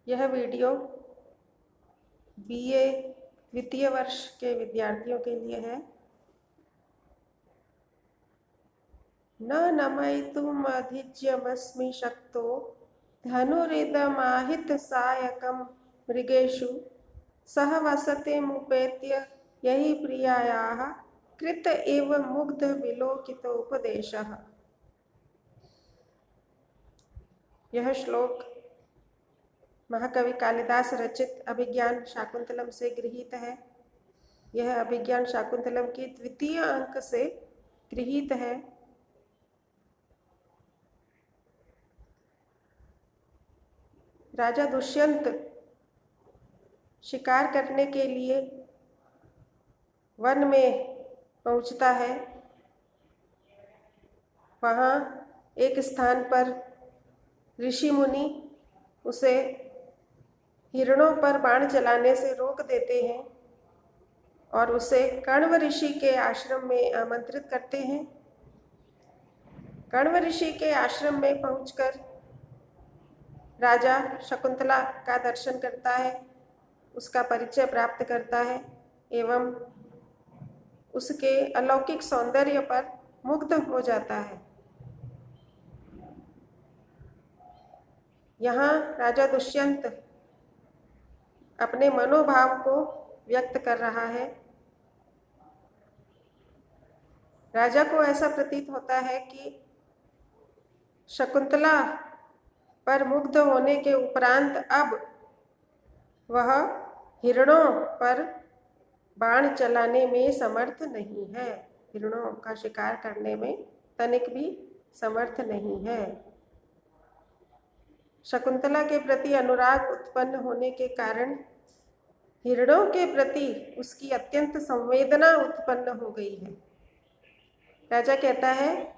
यह video BA द्वितीय वर्ष के विद्यार्थियों के लिए है। न नमयितुमधिज्यमस्मि शक्तो धनुरिदमाहित सायकं मृगेषु सह वसतिमुपेत्य यही प्रियायाः कृत एव मुग्ध विलोकितोपदेशः। यह श्लोक महाकवि कालिदास रचित अभिज्ञान शाकुंतलम से गृहीत है। यह अभिज्ञान शाकुंतलम की द्वितीय अंक से गृहीत है। राजा दुष्यंत शिकार करने के लिए वन में पहुंचता है। वहाँ एक स्थान पर ऋषि मुनि उसे हिरणों पर बाण चलाने से रोक देते हैं और उसे कण्व ऋषि के आश्रम में आमंत्रित करते हैं। कण्व ऋषि के आश्रम में पहुंचकर राजा शकुंतला का दर्शन करता है, उसका परिचय प्राप्त करता है एवं उसके अलौकिक सौंदर्य पर मुग्ध हो जाता है। यहाँ राजा दुष्यंत अपने मनोभाव को व्यक्त कर रहा है। राजा को ऐसा प्रतीत होता है कि शकुंतला पर मुग्ध होने के उपरांत अब वह हिरणों पर बाण चलाने में समर्थ नहीं है, हिरणों का शिकार करने में तनिक भी समर्थ नहीं है। शकुंतला के प्रति अनुराग उत्पन्न होने के कारण हिरणों के प्रति उसकी अत्यंत संवेदना उत्पन्न हो गई है। राजा कहता है,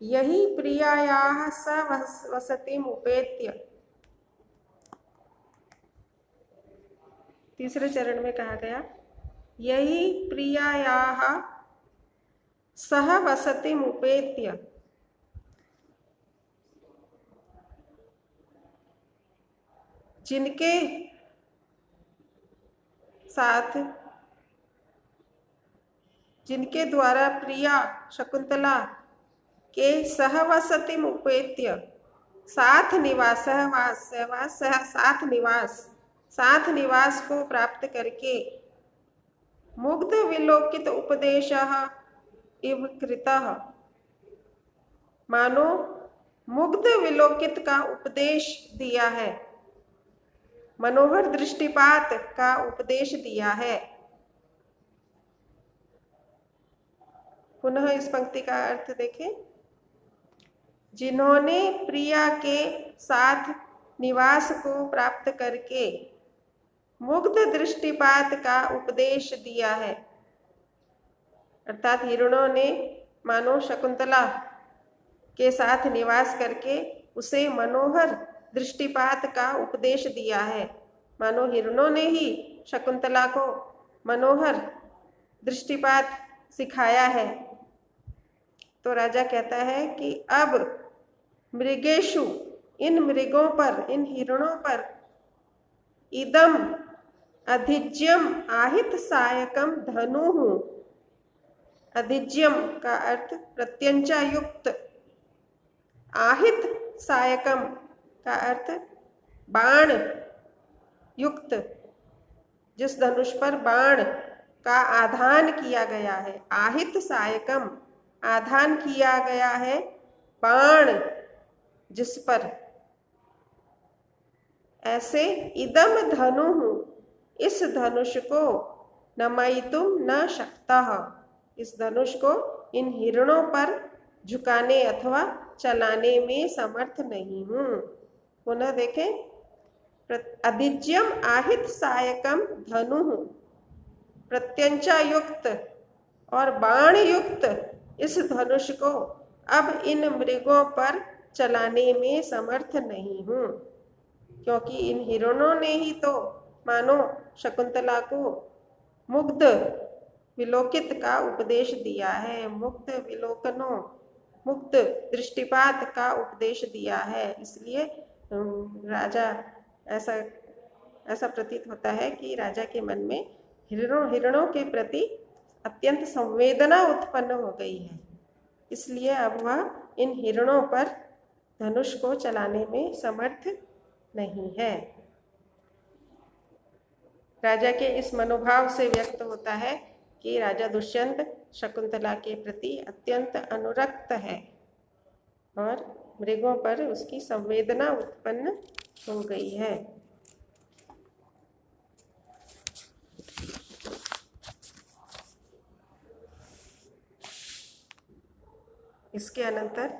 यही प्रियायाः स वसतिमुपेत्य। तीसरे चरण में कहा गया, यही प्रियायाः सह वसतिमुपेत्य। जिनके साथ, जिनके द्वारा प्रिया शकुंतला के सहवसतिमुपेत्य साथ निवास को प्राप्त करके मुग्ध विलोकित उपदेशः इव कृतः। मानो मुग्ध विलोकित का उपदेश दिया है, मनोहर दृष्टिपात का उपदेश दिया है। पुनः इस पंक्ति का अर्थ देखें, जिन्होंने प्रिया के साथ निवास को प्राप्त करके मुग्ध दृष्टिपात का उपदेश दिया है, अर्थात हिरणों ने मानो शकुंतला के साथ निवास करके उसे मनोहर दृष्टिपात का उपदेश दिया है। मानो हिरणों ने ही शकुंतला को मनोहर दृष्टिपात सिखाया है। तो राजा कहता है कि अब मृगेषु, इन मृगों पर, इन हिरणों पर, इदम अधिज्यम आहित सायकम धनुः। अधिज्यम का अर्थ प्रत्यंचा युक्त, आहित सायकम का अर्थ बाण युक्त, जिस धनुष पर बाण का आधान किया गया है। आहित सायकम, आधान किया गया है बाण जिस पर। ऐसे इदम धनुः, इस धनुष को नमयितुम न शक्तः, इस धनुष को इन हिरणों पर झुकाने अथवा चलाने में समर्थ नहीं हूं। पुनः देखें, अधिज्यम आहित सायकम धनुः, प्रत्यंचा युक्त और बाण युक्त इस धनुष को अब इन मृगों पर चलाने में समर्थ नहीं हूं, क्योंकि इन हिरणों ने ही तो मानो शकुंतला को मुग्ध विलोकित का उपदेश दिया है, मुग्ध विलोकनों, मुग्ध दृष्टिपात का उपदेश दिया है। इसलिए राजा ऐसा ऐसा प्रतीत होता है कि राजा के मन में हिरणों के प्रति अत्यंत संवेदना उत्पन्न हो गई है, इसलिए अब वह इन हिरणों पर धनुष को चलाने में समर्थ नहीं है। राजा के इस मनोभाव से व्यक्त होता है कि राजा दुष्यंत शकुंतला के प्रति अत्यंत अनुरक्त है और मृगों पर उसकी संवेदना उत्पन्न हो गई है। इसके अनंतर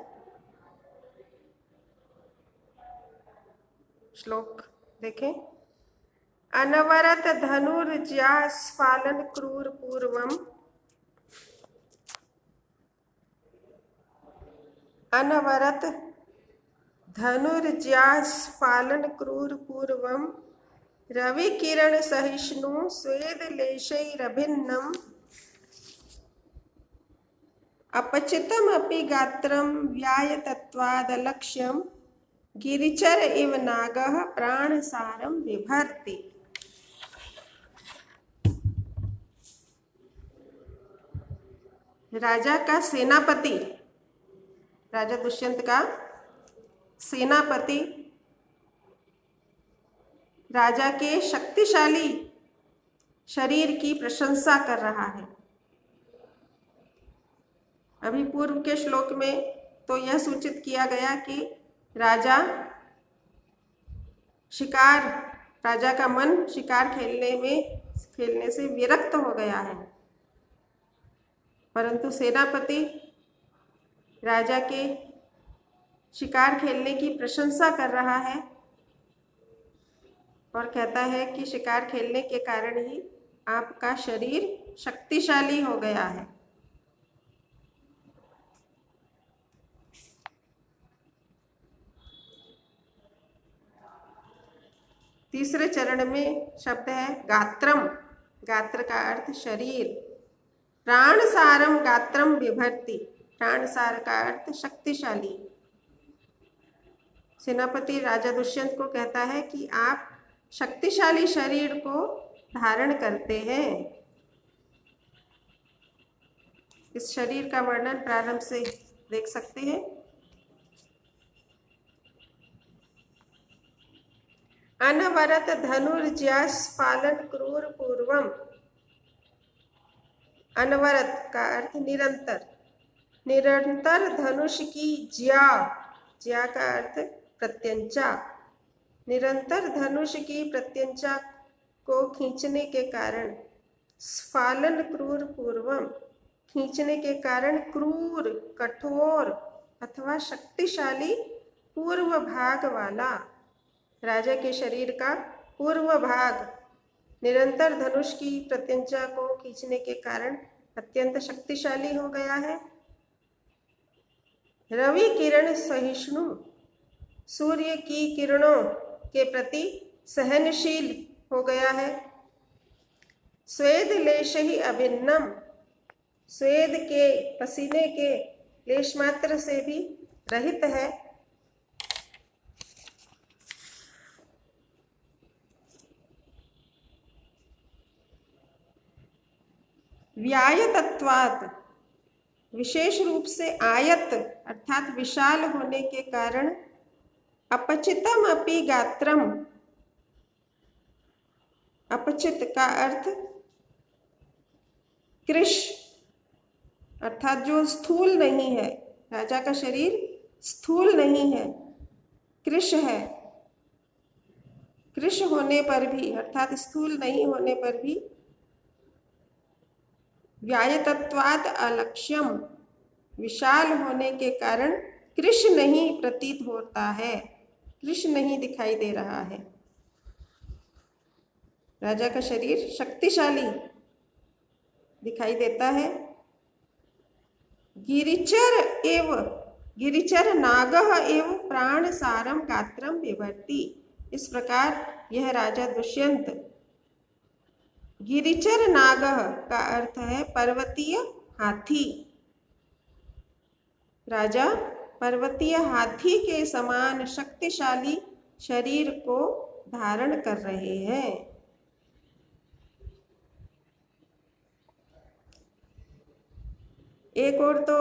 श्लोक देखें। अनवरत धनुर्ज्या स्फालन क्रूर पूर्वम, अनवरत धनुर्ज्या स्फालन क्रूर पूर्वम, रवि किरण सहिष्णु स्वेद लेशैरभिन्नम, अपचितम अपि गात्रम व्यायतत्वादलक्ष्यम, गिरिचर इव नागः प्राणसारम बिभर्ति। राजा का सेनापति, राजा दुष्यंत का सेनापति राजा के शक्तिशाली शरीर की प्रशंसा कर रहा है। अभी पूर्व के श्लोक में तो यह सूचित किया गया कि राजा का मन शिकार खेलने से विरक्त हो गया है, परंतु सेनापति राजा के शिकार खेलने की प्रशंसा कर रहा है और कहता है कि शिकार खेलने के कारण ही आपका शरीर शक्तिशाली हो गया है। तीसरे चरण में शब्द है गात्रम, गात्र का अर्थ शरीर। प्राणसारम गात्रम बिभर्ति, प्राणसार का अर्थ शक्तिशाली। सेनापति राजा दुष्यंत को कहता है कि आप शक्तिशाली शरीर को धारण करते हैं। इस शरीर का वर्णन प्रारंभ से देख सकते हैं। अनवरत धनुर्ज्या स्फालन क्रूर पूर्वम, अनवरत का अर्थ निरंतर, निरंतर धनुष की ज्या का अर्थ प्रत्यंचा, निरंतर धनुष की प्रत्यंचा को खींचने के कारण, स्फालन क्रूर पूर्वम, खींचने के कारण क्रूर, कठोर अथवा शक्तिशाली पूर्व भाग वाला राजा के शरीर का पूर्व भाग निरंतर धनुष की प्रत्यंचा को खींचने के कारण अत्यंत शक्तिशाली हो गया है। रवि किरण सहिष्णु, सूर्य की किरणों के प्रति सहनशील हो गया है। स्वेद लेश ही अभिन्नम, स्वेद के पसीने के लेश मात्र से भी रहित है। व्यायतत्वात्, विशेष रूप से आयत अर्थात विशाल होने के कारण, अपचितम अपि गात्रम, अपचित का अर्थ कृश अर्थात जो स्थूल नहीं है। राजा का शरीर स्थूल नहीं है, कृश है। कृश होने पर भी अर्थात स्थूल नहीं होने पर भी व्यायतत्वात् अलक्ष्यम, विशाल होने के कारण कृश नहीं प्रतीत होता है, कृश नहीं दिखाई दे रहा है। राजा का शरीर शक्तिशाली दिखाई देता है। गिरिचर नागः एव प्राणसारम गात्रम बिभर्ति, इस प्रकार यह राजा दुष्यंत गिरिचर नागः का अर्थ है पर्वतीय हाथी। राजा पर्वतीय हाथी के समान शक्तिशाली शरीर को धारण कर रहे हैं। एक और तो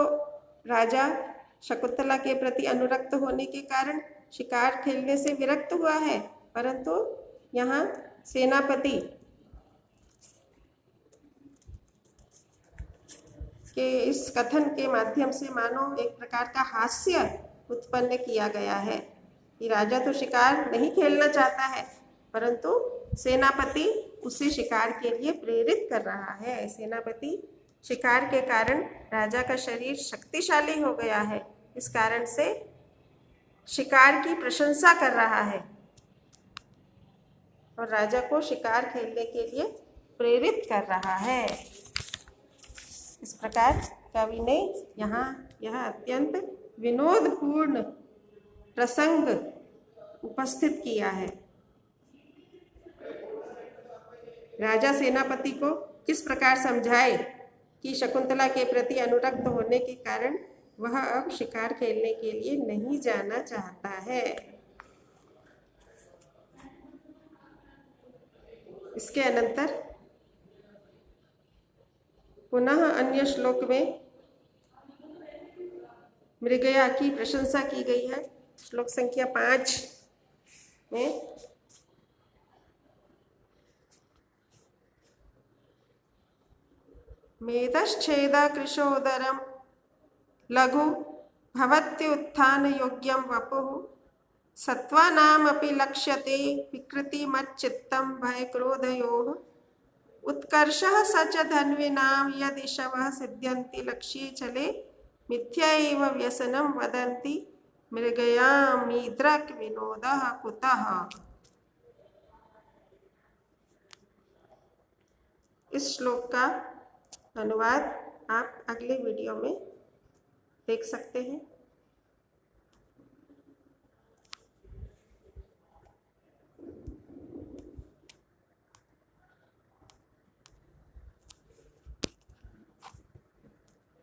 राजा शकुंतला के प्रति अनुरक्त होने के कारण शिकार खेलने से विरक्त हुआ है, परंतु यहाँ सेनापति के इस कथन के माध्यम से मानो एक प्रकार का हास्य उत्पन्न किया गया है कि राजा तो शिकार नहीं खेलना चाहता है, परंतु सेनापति उसे शिकार के लिए प्रेरित कर रहा है। सेनापति शिकार के कारण राजा का शरीर शक्तिशाली हो गया है, इस कारण से शिकार की प्रशंसा कर रहा है और राजा को शिकार खेलने के लिए प्रेरित कर रहा है। इस प्रकार कवि ने यहाँ यह अत्यंत विनोदपूर्ण प्रसंग उपस्थित किया है। राजा सेनापति को किस प्रकार समझाए कि शकुंतला के प्रति अनुरक्त होने के कारण वह अब शिकार खेलने के लिए नहीं जाना चाहता है। इसके अनंतर पुनः अन्य श्लोक में मृगया की प्रशंसा की गई है। श्लोक संख्या 5 में मेदश्छेद कृशोदरम लघु भवत्युत्थान योग्यम वपुः सत्त्वानामपि लक्ष्यते विकृतिमच्चित्तं भयक्रोधयोः उत्कर्षः स च धन्विनां यदिशवः सिद्ध्यन्ति लक्ष्ये चले मिथ्यैव व्यसनं वदन्ति मृगयामीदृक् विनोदः कुतः। इस श्लोक का अनुवाद आप अगले वीडियो में देख सकते हैं।